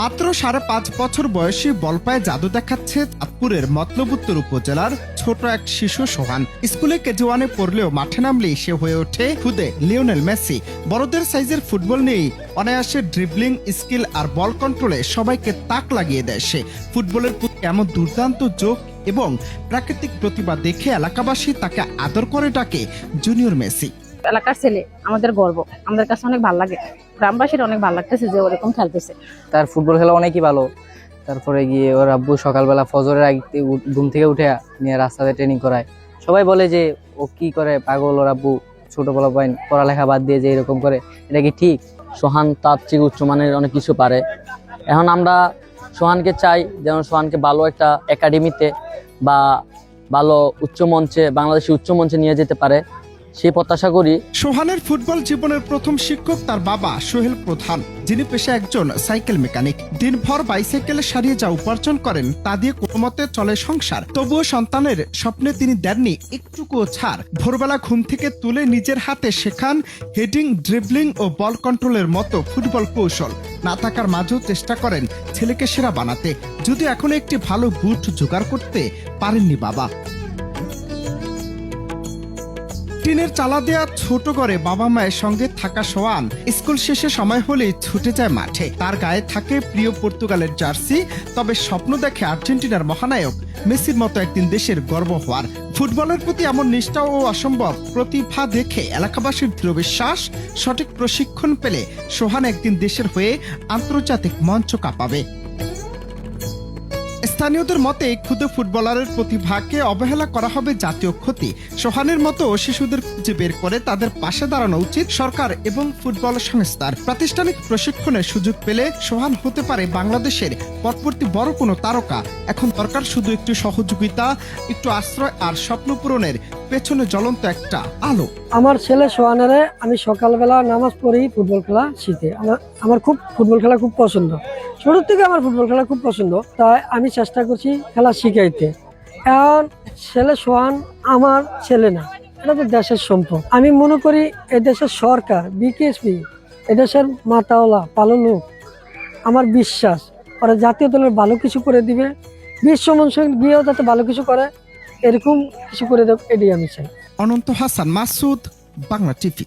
মাত্র 5.5 বছর বয়সী বল পায়ে জাদু দেখাচ্ছে চাঁদপুরের মতলব উপজেলার ছোট এক শিশু সোহান। স্কুলে কেজি ওয়ানে পড়লেও মাঠে নামলেই সে হয়ে ওঠে খুদে লিওনেল মেসি। বড়দের সাইজের ফুটবল নিয়েই অনায়াসে ড্রিবলিং স্কিল আর বল কন্ট্রোলে সবাইকে তাক লাগিয়ে দেয় সে। ফুটবলের প্রতি এমন দুর্দান্ত যোগ এবং প্রাকৃতিক প্রতিভা দেখে এলাকাবাসী তাকে আদর করে ডাকে জুনিয়র মেসি। এলাকার ছেলে, আমাদের গর্ব, আমাদের কাছে অনেক ভালো লাগে। গ্রামবাসীর অনেক ভালো লাগতেছে যে ওরকম খেলতেছে। তার ফুটবল খেলা অনেকই ভালো। তারপরে গিয়ে ওর আব্বু সকালবেলা ফজরের আগে ঘুম থেকে উঠে নিয়ে রাস্তাতে ট্রেনিং করায়। সবাই বলে যে ও কি করে পাগল, ওর আব্বু ছোট বলা পাইন পড়ালেখা বাদ দিয়ে যে এরকম করে, এটা কি ঠিক? সোহান তার চেয়ে উচ্চমানের অনেক কিছু পারে। এখন আমরা সোহানকে চাই যেন সোহানকে ভালো একটা একাডেমিতে বা ভালো উচ্চমঞ্চে, বাংলাদেশি উচ্চমঞ্চে নিয়ে যেতে পারে, সেই প্রত্যাশা করি। সোহানের ফুটবল জীবনের প্রথম শিক্ষক তার বাবা সোহেল প্রধান, যিনি পেশা একজন সাইকেল মেকানিক। দিনভর বাইসাইকেলে সারিয়ে যা উপার্জন করেন তা দিয়ে কোনোমতে চলে সংসার। তবুও সন্তানের স্বপ্নে তিনি দেননি একটুকুও ছাড়। ভোরবেলা ঘুম থেকে তুলে নিজের হাতে শেখান হেডিং, ড্রিবলিং ও বল কন্ট্রোলের মতো ফুটবল কৌশল। না থাকার মাঝেও চেষ্টা করেন ছেলেকে সেরা বানাতে, যদিও এখনো একটি ভালো বুট জোগাড় করতে পারেননি বাবা। টিনের চালা দেয়া ছোট ঘরে বাবা মায়ের সঙ্গে থাকা সোহান স্কুল শেষে সময় হলেই ছুটে যায় মাঠে। তার গায়ে থাকে প্রিয় পর্তুগালের জার্সি, তবে স্বপ্ন দেখে আর্জেন্টিনার মহানায়ক মেসির মতো একদিন দেশের গর্ব হওয়ার। ফুটবলের প্রতি এমন নিষ্ঠা ও অসম্ভব প্রতিভা দেখে এলাকাবাসীর দৃঢ় বিশ্বাস, সঠিক প্রশিক্ষণ পেলে সোহান একদিন দেশের হয়ে আন্তর্জাতিক মঞ্চ কাঁপাবে। স্থানীয়দের মতে ক্ষুদে ফুটবলারের প্রতিভাকে অবহেলা করা হবে জাতীয় ক্ষতি। সোহানের মতো শিশুদের খুঁজে বের করে তাদের পাশে দাঁড়ানো উচিত সরকার এবং ফুটবল সংস্থার। প্রাতিষ্ঠানিক প্রশিক্ষণের সুযোগ পেলে সোহান হতে পারে বাংলাদেশের পরবর্তী বড় কোনো তারকা। এখন দরকার শুধু একটু সহযোগিতা, একটু আশ্রয় আর স্বপ্ন পূরণের পেছনে জ্বলন্ত একটা আলো। আমার ছেলে সোহানের আমি সকালবেলা নামাজ পড়ি ফুটবল খেলা শিখে। আমার খুব ফুটবল খেলা খুব পছন্দ, ছোট থেকে আমার ফুটবল খেলা খুব পছন্দ, তাই আমি চেষ্টা করছি খেলা শিখাইতে। এখন ছেলে সোহান আমার ছেলে না, এটা তো দেশের সম্পদ। আমি মনে করি এদেশের সরকার, বিকেএসপি, এদেশের মাতাওয়ালা ভালো লোক, আমার বিশ্বাস ওরা জাতীয় দলের ভালো কিছু করে দিবে, বিশ্বমঞ্চে গিয়েও যাতে ভালো কিছু করে, এরকম কিছু করে দেব, এটাই আমি চাই। অনন্ত হাসান মাসুদ, বাংলা টিভি।